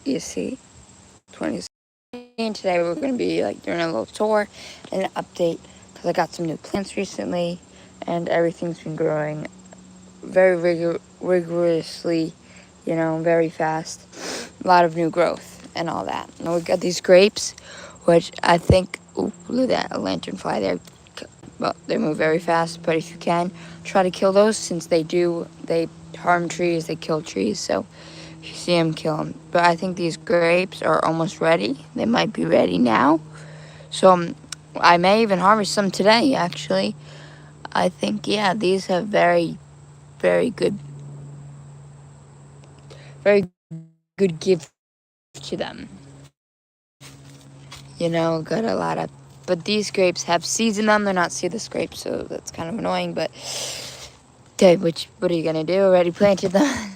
EST2016. Today we're going to be like doing a little tour and an update because I got some new plants recently and everything's been growing very rigorously, you know, very fast. A lot of new growth and all that. And we got these grapes, which I think, ooh, look at that, a lanternfly there. Well, they move very fast, but if you can, try to kill those since they harm trees, they kill trees, so if you see them, kill them. But I think these grapes are almost ready. They might be ready now. So I may even harvest some today, actually. I think, yeah, these have very good gift to them. You know, got a lot of, but these grapes have seeds in them. They're not seedless grapes, so that's kind of annoying, but okay, what are you gonna do? Already planted them.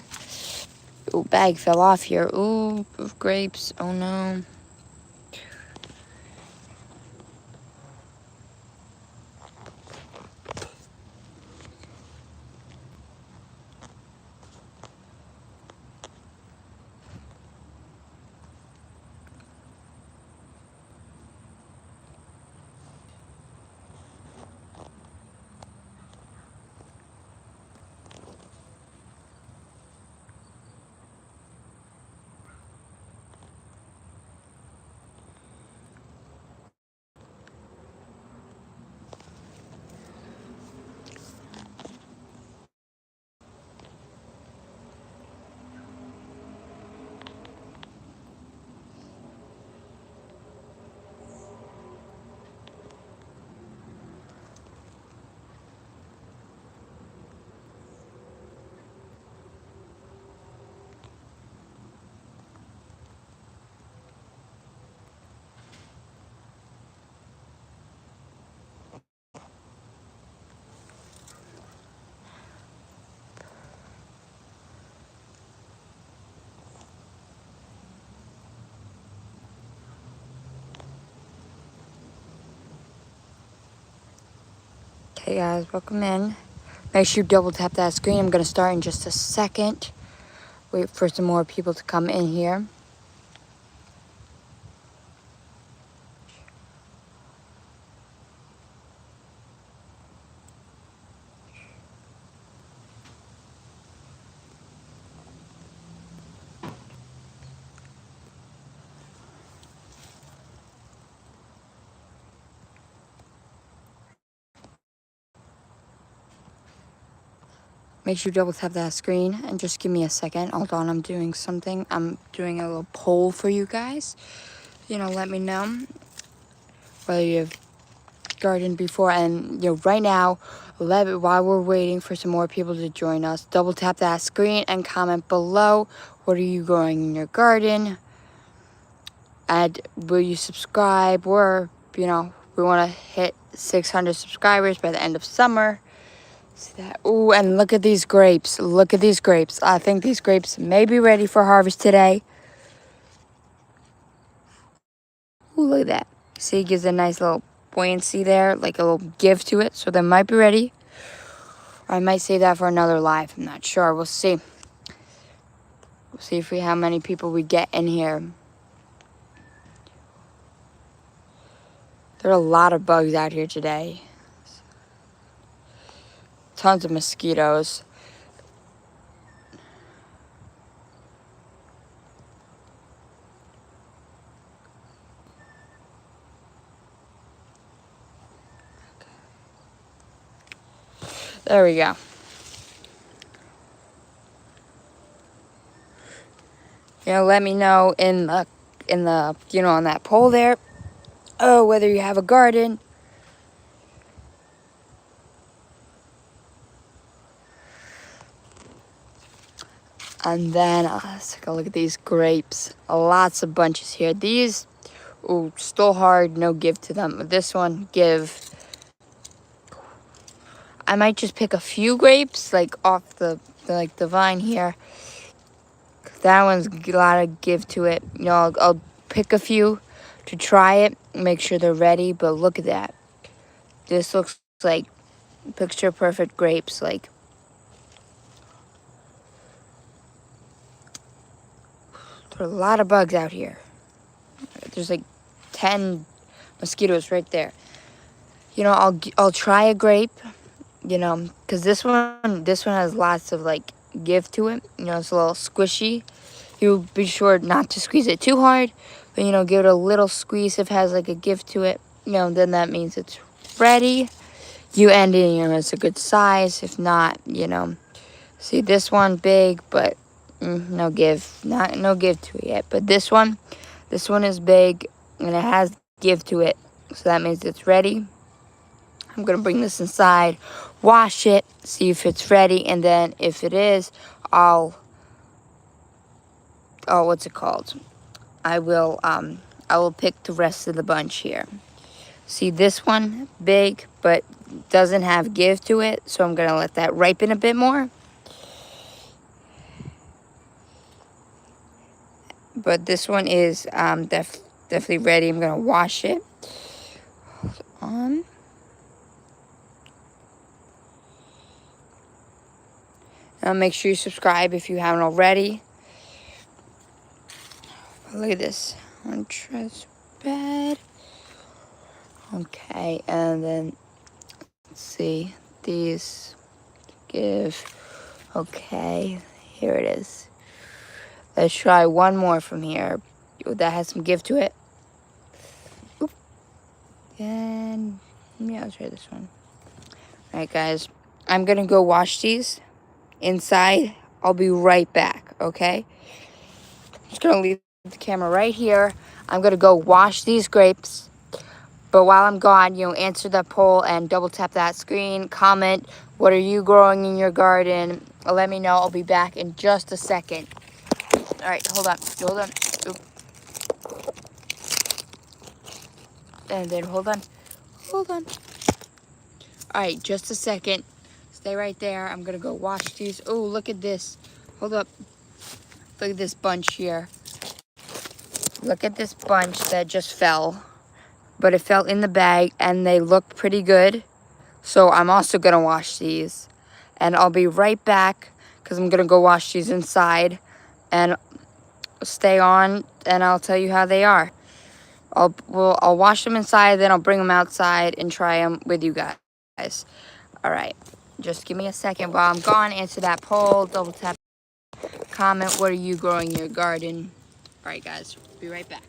Ooh, bag fell off here. Ooh, grapes. Oh no. Okay, guys, welcome in. Make sure you double tap that screen. I'm gonna start in just a second. Wait for some more people to come in here. Make sure you double tap that screen and just give me a second. Hold on, I'm doing something. I'm doing a little poll for you guys. You know, let me know whether you've gardened before. And, you know, right now, while we're waiting for some more people to join us, double tap that screen and comment below. What are you growing in your garden? And will you subscribe? We're, you know, we want to hit 600 subscribers by the end of summer. See that? Ooh, and look at these grapes. Look at these grapes. I think these grapes may be ready for harvest today. Ooh, look at that. See, it gives a nice little buoyancy there, like a little give to it. So they might be ready. Or I might save that for another live. I'm not sure. We'll see. We'll see if how many people we get in here. There are a lot of bugs out here today. Tons of mosquitoes. There we go. You know, let me know in the you know, on that poll there. Oh, whether you have a garden. And then let's take a look at these grapes. Lots of bunches here. These, ooh, still hard, no give to them. This one, give. I might just pick a few grapes, like off the vine here. That one's a lot of give to it. You know, I'll pick a few to try it, make sure they're ready. But look at that. This looks like picture perfect grapes. Like, There are a lot of bugs out here. There's like 10 mosquitoes right there. You know, I'll try a grape, you know, because this one has lots of like give to it. You know, it's a little squishy. You be sure not to squeeze it too hard, but you know, give it a little squeeze if it has like a give to it. You know, then that means it's ready. You end it, you know, it's a good size. If not, you know, see this one big, but no give, no give to it yet. But this one is big and it has give to it, so that means it's ready. I'm gonna bring this inside, wash it, see if it's ready, and then if it is, what's it called? I will pick the rest of the bunch here. See this one, big, but doesn't have give to it, so I'm gonna let that ripen a bit more. But this one is definitely ready. I'm gonna wash it. Hold on. Now make sure you subscribe if you haven't already. Look at this. I'm trying so bad. Okay, and then let's see. These give. Okay, here it is. Let's try one more from here. That has some give to it. Oop. And yeah, let's try this one. Alright guys, I'm gonna go wash these inside. I'll be right back, okay? I'm just gonna leave the camera right here. I'm gonna go wash these grapes. But while I'm gone, you know, answer that poll and double tap that screen. Comment, what are you growing in your garden? Let me know. I'll be back in just a second. All right, hold on. Oop. And then hold on. All right, just a second. Stay right there. I'm gonna go wash these. Oh, look at this. Hold up. Look at this bunch here. Look at this bunch that just fell. But it fell in the bag and they look pretty good. So I'm also gonna wash these. And I'll be right back because I'm gonna go wash these inside. And stay on and I'll tell you how they are. I'll wash them inside, then I'll bring them outside and try them with you guys. All right, just give me a second while I'm gone. Answer that poll, double tap, comment, what are you growing in your garden? All right, guys, be right back.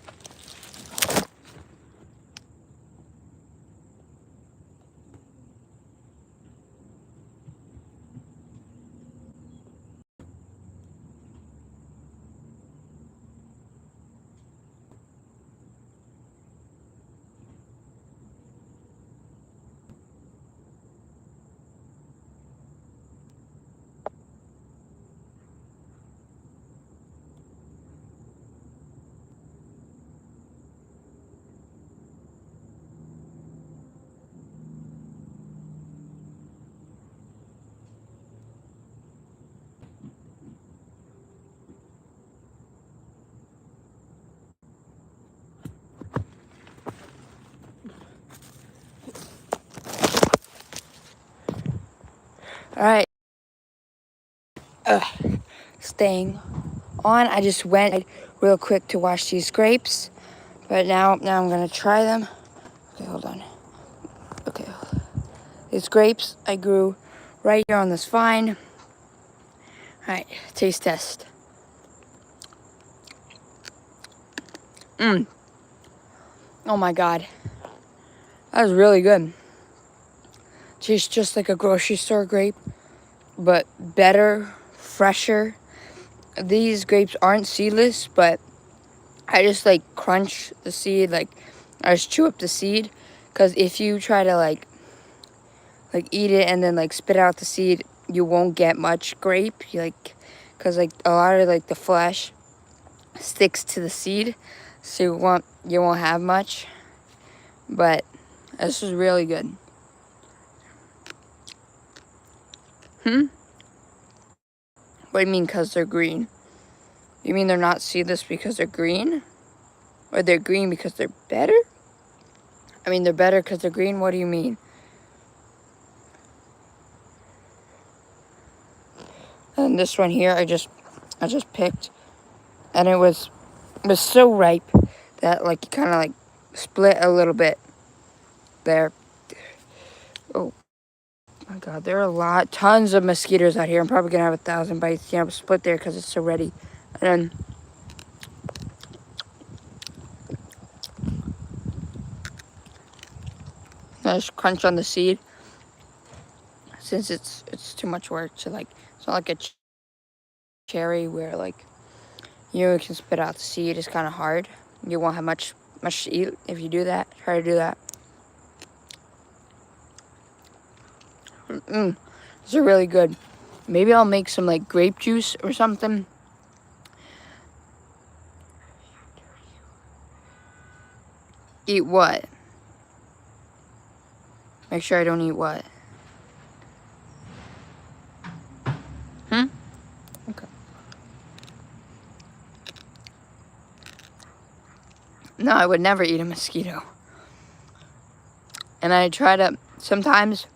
All right, staying on. I just went real quick to wash these grapes, but now I'm gonna try them. Okay, hold on. Okay, these grapes I grew right here on this vine. All right, taste test. Oh my God, that was really good. Tastes just like a grocery store grape, but better, fresher. These grapes aren't seedless, but I just like crunch the seed, like I just chew up the seed, because if you try to like eat it and then like spit out the seed, you won't get much grape. Because like a lot of like the flesh sticks to the seed, so you won't have much. But this is really good. What do you mean because they're green? You mean they're not seedless because they're green? Or they're green because they're better? I mean, they're better because they're green? What do you mean? And this one here, I just picked. And it was was so ripe that like it kind of like split a little bit there. Oh my god, there are tons of mosquitoes out here. I'm probably gonna have 1,000 bites. Yeah, split there because it's so ready. And then I just crunch on the seed since it's too much work to like. It's not like a cherry where like you can spit out the seed. It's kind of hard. You won't have much to eat if you do that. Try to do that. These are really good. Maybe I'll make some like grape juice or something. Eat what? Make sure I don't eat what? Okay. No, I would never eat a mosquito. And I try to, sometimes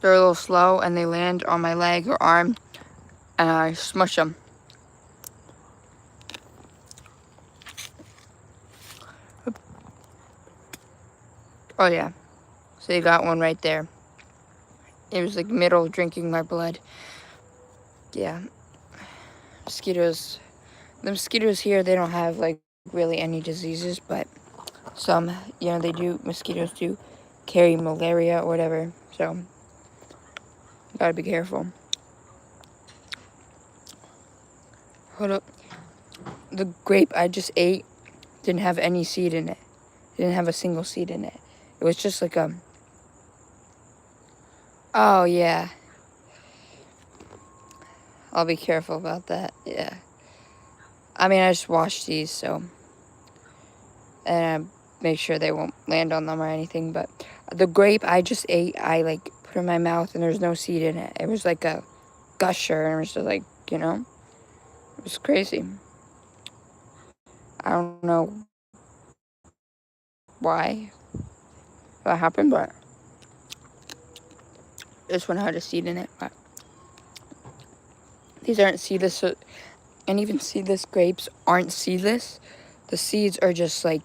they're a little slow and they land on my leg or arm and I smush them. Oh yeah, so you got one right there. It was like middle drinking my blood. Yeah, mosquitoes. The mosquitoes here, they don't have like really any diseases, but some, you know, mosquitoes do carry malaria or whatever, so gotta be careful. Hold up. The grape I just ate didn't have any seed in it. It didn't have a single seed in it. It was just like a... Oh, yeah. I'll be careful about that, yeah. I mean, I just washed these, so... And I make sure they won't land on them or anything, but... The grape I just ate, I, like, put in my mouth and there's no seed in it. It was like a gusher, and it was just like, you know? It was crazy. I don't know why that happened, but... This one had a seed in it, but... These aren't seedless, so... And even seedless grapes aren't seedless. The seeds are just, like...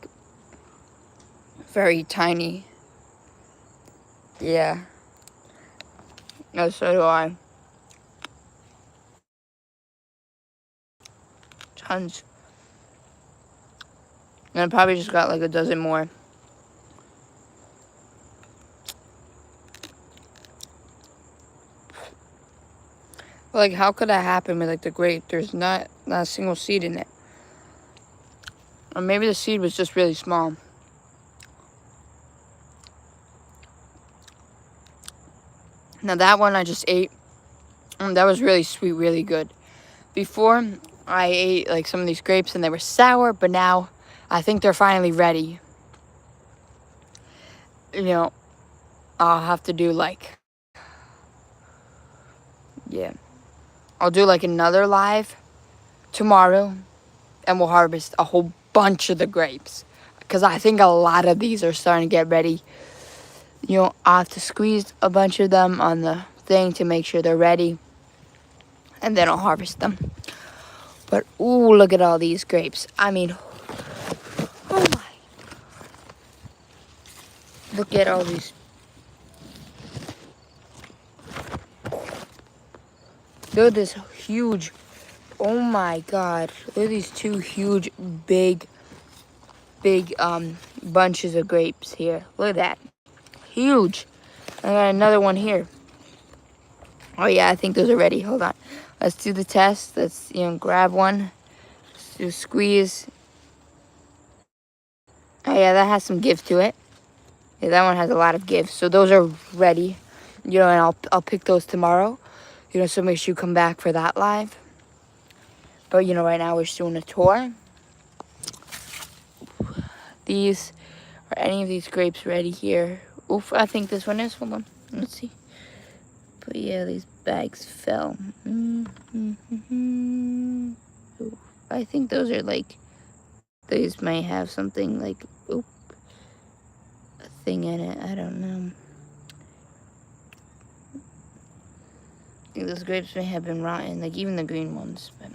very tiny. Yeah. No, so do I. Tons. And I probably just got like a dozen more. But like, how could that happen with like the grape? There's not a single seed in it. Or maybe the seed was just really small. Now that one I just ate. That was really sweet, really good. Before, I ate like some of these grapes and they were sour, but now I think they're finally ready. You know, I'll have to do like... Yeah. I'll do like another live tomorrow and we'll harvest a whole bunch of the grapes. Because I think a lot of these are starting to get ready. You know, I have to squeeze a bunch of them on the thing to make sure they're ready. And then I'll harvest them. But, ooh, look at all these grapes. I mean, oh my. Look at all these. Look at this huge, oh my god. Look at these two huge, big bunches of grapes here. Look at that. Huge. I got another one here. Oh yeah, I think those are ready. Hold on. Let's do the test. Let's, you know, grab one. Let's do a squeeze. Oh yeah, that has some give to it. Yeah, that one has a lot of give. So those are ready. You know, and I'll pick those tomorrow. You know, so make sure you come back for that live. But, you know, right now we're just doing a tour. Are any of these grapes ready here? Oof, I think this one is. Hold on. Let's see. But yeah, these bags fell. Oof, I think those are like, these might have something like, oop, a thing in it. I don't know. I think those grapes may have been rotten, like even the green ones. But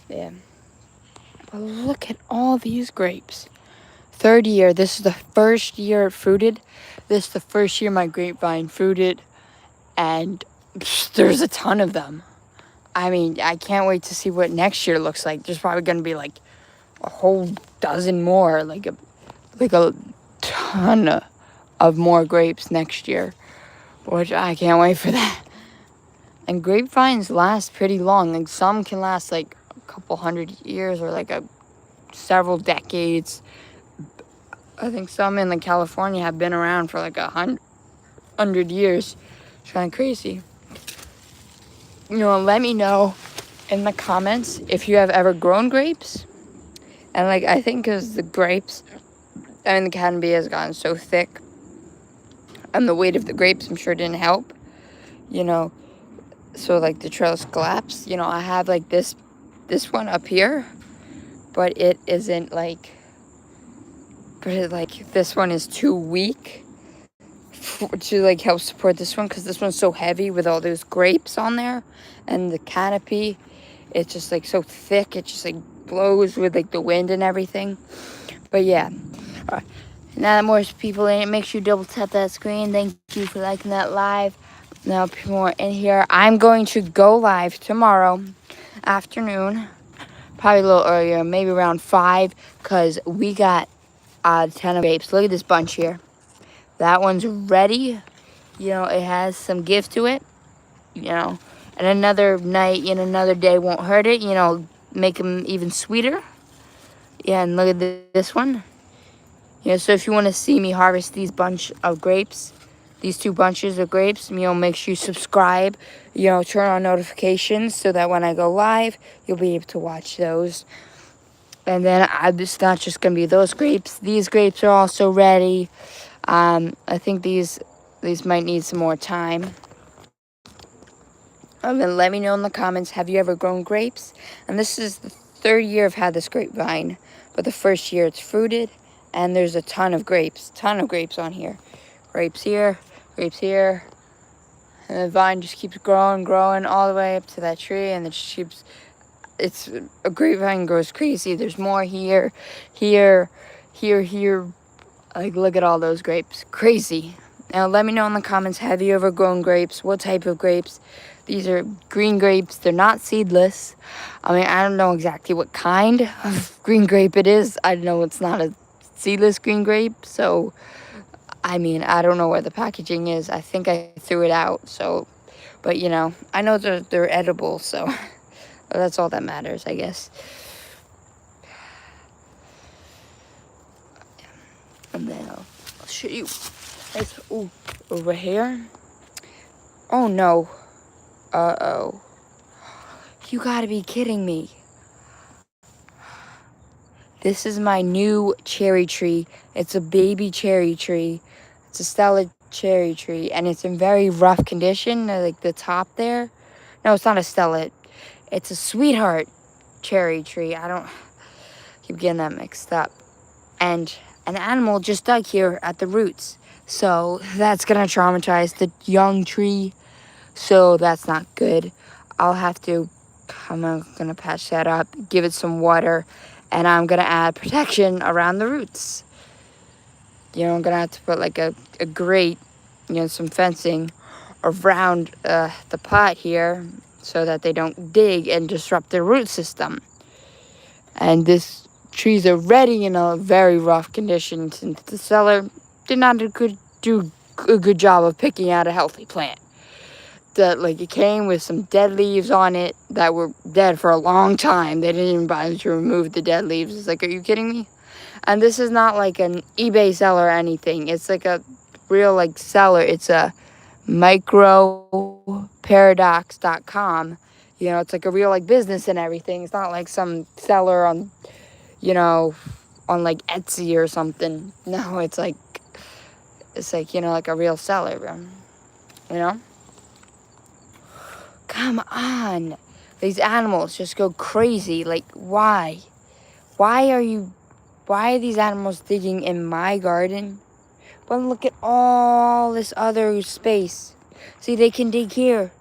yeah. But look at all these grapes. Third year. This is the first year it fruited. This is the first year my grapevine fruited. And there's a ton of them. I mean, I can't wait to see what next year looks like. There's probably going to be like a whole dozen more, like a ton of more grapes next year, which I can't wait for that. And grapevines last pretty long. Like some can last like a couple hundred years or like several decades. I think some in like California have been around for like 100 years. It's kind of crazy. Let me know in the comments if you have ever grown grapes. And like, I think because the grapes, the canopy has gotten so thick, and the weight of the grapes, I'm sure, didn't help. So like the trellis collapsed. I have like this one up here, but it isn't like, this one is too weak to like help support this one, because this one's so heavy with all those grapes on there, and the canopy, it's just like so thick, it just like blows with like the wind and everything. But yeah, now that more people in it, make sure you double tap that screen. Thank you for liking that live. Now people are in here. I'm going to go live tomorrow afternoon, probably a little earlier, maybe around 5, because we got a ton of grapes. Look at this bunch here. That one's ready. It has some gift to it. And another night, another day won't hurt it. Make them even sweeter. Yeah, and look at this one. So if you want to see me harvest these bunch of grapes, these 2 bunches of grapes, make sure you subscribe. Turn on notifications so that when I go live, you'll be able to watch those. And then it's not just going to be those grapes. These grapes are also ready. I think these might need some more time. And then let me know in the comments, have you ever grown grapes? And this is the 3rd year I've had this grapevine, but the first year it's fruited, and there's a ton of grapes on here. Grapes here, and the vine just keeps growing all the way up to that tree, and it just keeps, a grapevine grows crazy. There's more here. Like, look at all those grapes. Crazy. Now, let me know in the comments, have you ever grown grapes? What type of grapes? These are green grapes. They're not seedless. I don't know exactly what kind of green grape it is. I know it's not a seedless green grape. So, I don't know where the packaging is. I think I threw it out. So, but, I know they're edible. So, that's all that matters, I guess. And then I'll show you. Over here. Oh no. Uh-oh. You gotta be kidding me. This is my new cherry tree. It's a baby cherry tree. It's a Stella cherry tree, and it's in very rough condition. Like the top there. No, it's not a Stella. It's a Sweetheart cherry tree. I don't keep getting that mixed up. And an animal just dug here at the roots. So that's going to traumatize the young tree. So that's not good. I'm going to patch that up, give it some water, and I'm going to add protection around the roots. I'm going to have to put like a grate, some fencing around the pot here so that they don't dig and disrupt their root system. And this trees are ready in a very rough condition, since the seller did not do a good job of picking out a healthy plant. It came with some dead leaves on it that were dead for a long time. They didn't even bother to remove the dead leaves. It's like, are you kidding me? And this is not like an eBay seller or anything. It's like a real seller. It's a microparadox.com. It's like a real business and everything. It's not like some seller on Etsy or something. No, it's like a real seller, Come on. These animals just go crazy. Why? Why are these animals digging in my garden? But look at all this other space. See, they can dig here.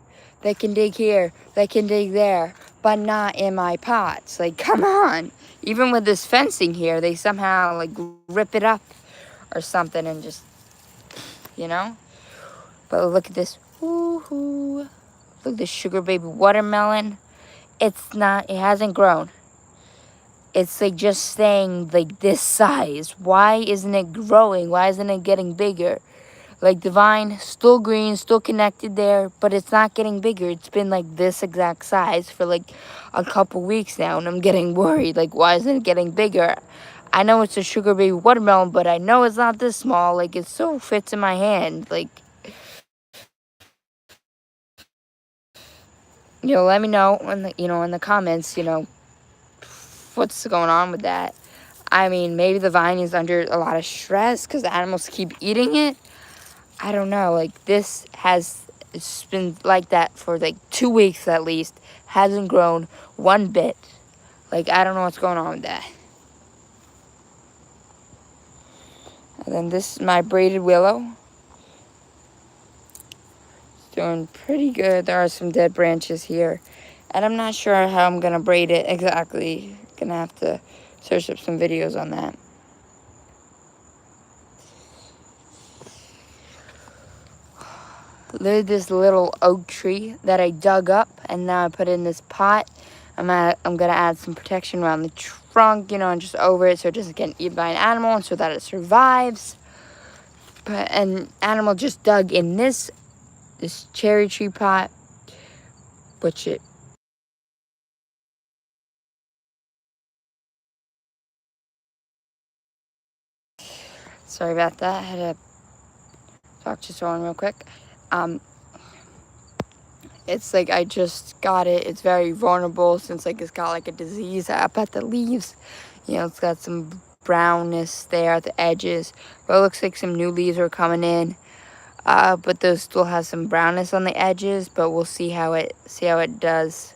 They can dig here. They can dig there. but not in my pots. Like, come on. Even with this fencing here, they somehow, like, rip it up or something and just, you know? But look at this. Woohoo. Look at this sugar baby watermelon. It hasn't grown. It's, like, just staying, like, this size. Why isn't it growing? Why isn't it getting bigger? Like, the vine, still green, still connected there, but it's not getting bigger. It's been, like, this exact size for, like, a couple weeks now, and I'm getting worried. Like, why isn't it getting bigger? I know it's a sugar baby watermelon, but I know it's not this small. Like, it so fits in my hand. Like, let me know in the comments, what's going on with that. I mean, maybe the vine is under a lot of stress because the animals keep eating it. I don't know. Like, it's been like that for, like, 2 weeks at least. Hasn't grown one bit. Like, I don't know what's going on with that. And then this is my braided willow. It's doing pretty good. There are some dead branches here. And I'm not sure how I'm going to braid it exactly. Going to have to search up some videos on that. There's this little oak tree that I dug up, and now I put it in this pot. I'm gonna add some protection around the trunk, and just over it so it doesn't get eaten by an animal, and so that it survives. But an animal just dug in this cherry tree pot, which it. Sorry about that. I had to talk to someone real quick. It's like I just got it. It's very vulnerable since, like, it's got, like, a disease up at the leaves. It's got some brownness there at the edges. But it looks like some new leaves are coming in. But those still have some brownness on the edges. But we'll see how it does.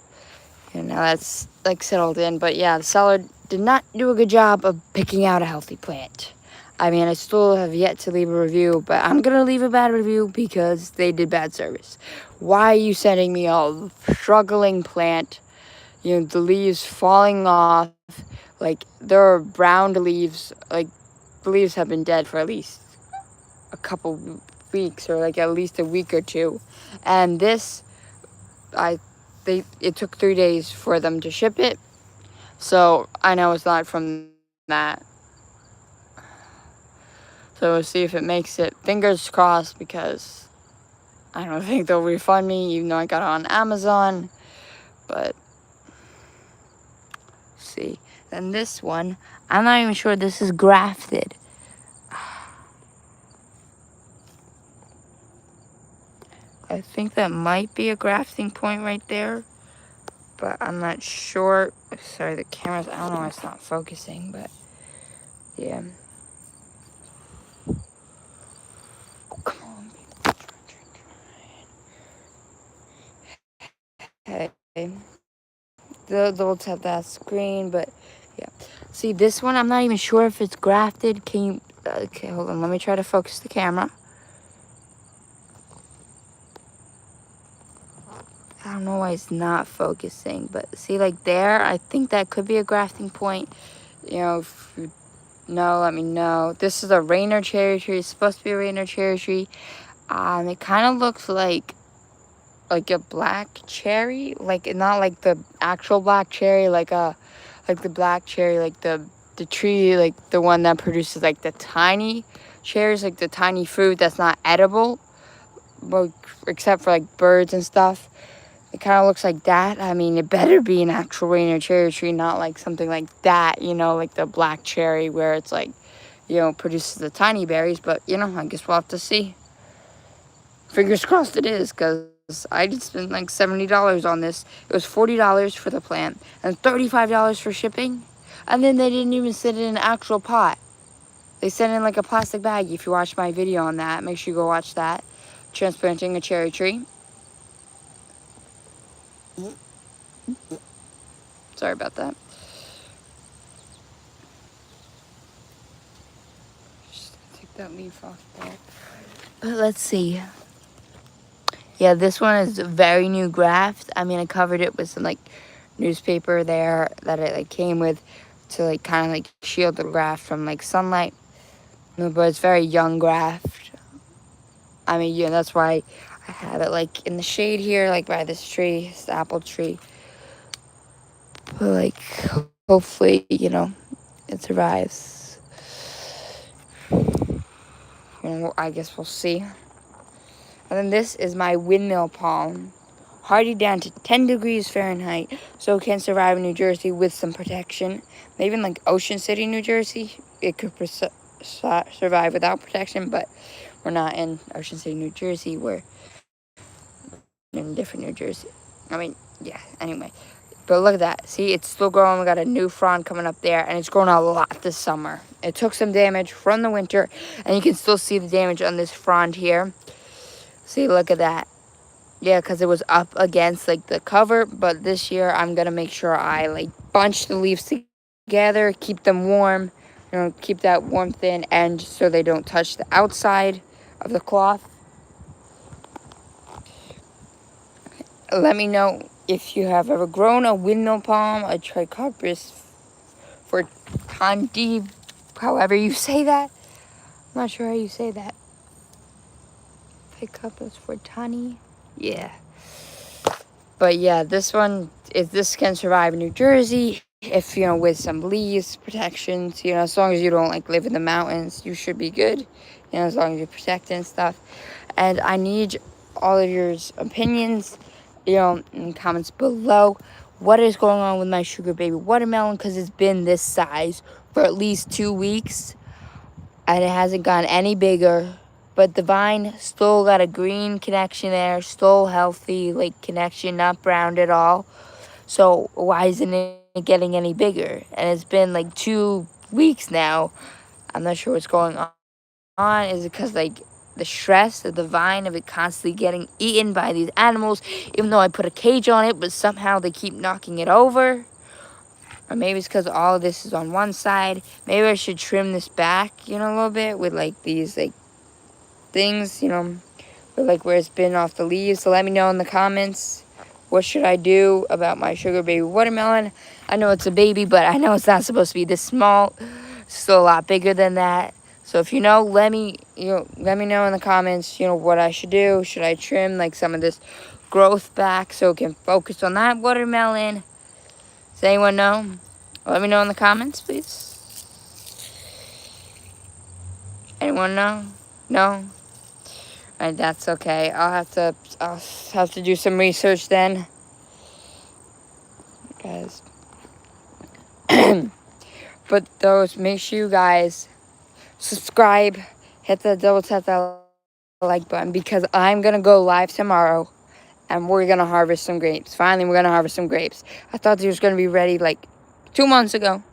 Now that's, like, settled in. But yeah, the seller did not do a good job of picking out a healthy plant. I mean, I still have yet to leave a review, but I'm going to leave a bad review because they did bad service. Why are you sending me a struggling plant? The leaves falling off. Like, there are brown leaves. Like, the leaves have been dead for at least a couple weeks, or, like, at least a week or two. And this, it took 3 days for them to ship it. So, I know it's not from that. So we'll see if it makes it. Fingers crossed, because I don't think they'll refund me, even though I got it on Amazon. But, see. Then this one, I'm not even sure this is grafted. I think that might be a grafting point right there. But I'm not sure. Sorry, the camera's, I don't know why it's not focusing, but yeah. Come on, baby. Hey. They'll tap that screen, but yeah. See, this one, I'm not even sure if it's grafted. Can you, okay, hold on. Let me try to focus the camera. I don't know why it's not focusing, but see, like there, I think that could be a grafting point. If you know, let me know. This is a Ryder cherry tree. It's supposed to be a Ryder cherry tree. It kind of looks like a black cherry, like not like the actual black cherry, like the black cherry, like the tree, like the one that produces like the tiny cherries, like the tiny fruit that's not edible, but except for like birds and stuff. It kind of looks like that. I mean, it better be an actual Ryder cherry tree, not like something like that, like the black cherry where it's like, produces the tiny berries. But, I guess we'll have to see. Fingers crossed it is, because I did spend like $70 on this. It was $40 for the plant and $35 for shipping. And then they didn't even send it in an actual pot. They sent in like a plastic bag. If you watch my video on that, make sure you go watch that. Transplanting a cherry tree. Sorry about that. Just take that leaf off there. But let's see. Yeah, this one is a very new graft. I mean, I covered it with some like newspaper there that it like came with to like kind of like shield the graft from like sunlight. No, but it's very young graft. I mean, yeah, that's why I have it like in the shade here, like by this tree, this apple tree. But like, hopefully, it survives. I guess we'll see. And then this is my windmill palm. Hardy down to 10 degrees Fahrenheit, so it can survive in New Jersey with some protection. Maybe in like Ocean City, New Jersey, it could survive without protection, but we're not in Ocean City, New Jersey. We're in different New Jersey. I mean, yeah, anyway. But look at that. See, it's still growing. We got a new frond coming up there, and it's grown a lot this summer. It took some damage from the winter, and you can still see the damage on this frond here. See, look at that. Yeah, because it was up against, like, the cover. But this year, I'm going to make sure I, like, bunch the leaves together, keep them warm, keep that warmth in, and so they don't touch the outside of the cloth. Let me know if you have ever grown a windmill palm, a Trichoperis fortandi, however you say that. I'm not sure how you say that. Trichoperis fortani. Yeah. But yeah, this can survive in New Jersey if, with some leaves, protections, as long as you don't, like, live in the mountains, you should be good, as long as you protect it and stuff. And I need all of your opinions, in the comments below. What is going on with my sugar baby watermelon? Because it's been this size for at least 2 weeks, and it hasn't gotten any bigger. But the vine still got a green connection there, still healthy, like, connection, not browned at all. So why isn't it getting any bigger? And it's been like 2 weeks now. I'm not sure what's going on. Is it because, like, the stress of the vine of it constantly getting eaten by these animals, even though I put a cage on it, but somehow they keep knocking it over? Or maybe it's because all of this is on one side. Maybe I should trim this back, a little bit with, like, these, like, things, like where it's been off the leaves. So let me know in the comments, what should I do about my sugar baby watermelon? I know it's a baby, but I know it's not supposed to be this small. It's still a lot bigger than that. So if you know, let me know in the comments, what I should do. Should I trim, like, some of this growth back so it can focus on that watermelon? Does anyone know? Let me know in the comments, please. Anyone know? No? And that's okay. I'll have to do some research then, guys. But make sure you guys subscribe, tap that like button, because I'm gonna go live tomorrow, and we're gonna harvest some grapes. Finally, we're gonna harvest some grapes. I thought they was gonna be ready like 2 months ago,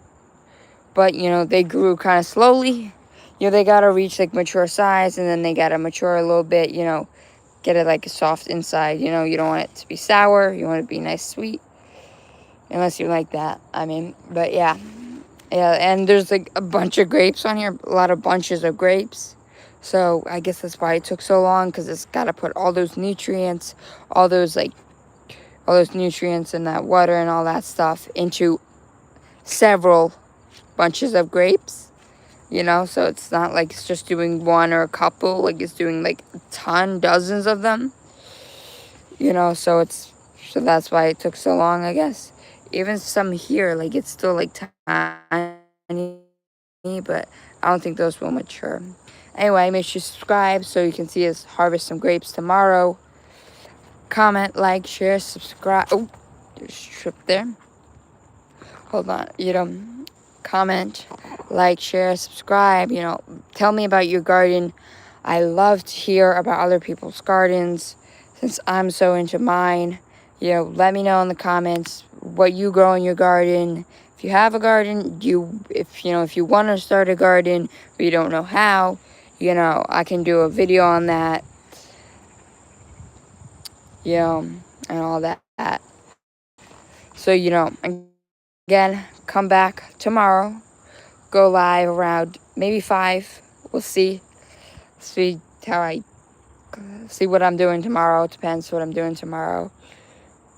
but they grew kind of slowly. They gotta reach like mature size, and then they gotta mature a little bit. Get it like a soft inside. You don't want it to be sour. You want it to be nice, sweet. Unless you like that. I mean, but yeah. Yeah, and there's like a bunch of grapes on here. A lot of bunches of grapes. So I guess that's why it took so long, because it's got to put all those nutrients, all those nutrients in that water and all that stuff into several bunches of grapes. So it's not like it's just doing one or a couple, like it's doing like a ton, dozens of them. So that's why it took so long, I guess. Even some here, like, it's still like tiny, but I don't think those will mature. Anyway, make sure you subscribe so you can see us harvest some grapes tomorrow. Comment, like, share, subscribe. Oh, there's a strip there. Hold on, comment, like, share, subscribe, tell me about your garden. I love to hear about other people's gardens, since I'm so into mine. Let me know in the comments what you grow in your garden. If you have a garden, if you want to start a garden but you don't know how, I can do a video on that, and all that. So, again, come back tomorrow. Go live around maybe 5. We'll see. See what I'm doing tomorrow. It depends what I'm doing tomorrow.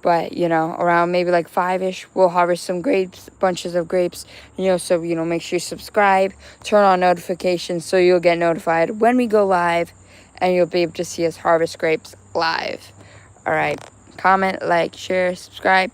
But, you know, around maybe like 5-ish, we'll harvest some grapes, bunches of grapes. You know, so, you know, make sure you subscribe, turn on notifications so you'll get notified when we go live, and you'll be able to see us harvest grapes live. All right. Comment, like, share, subscribe.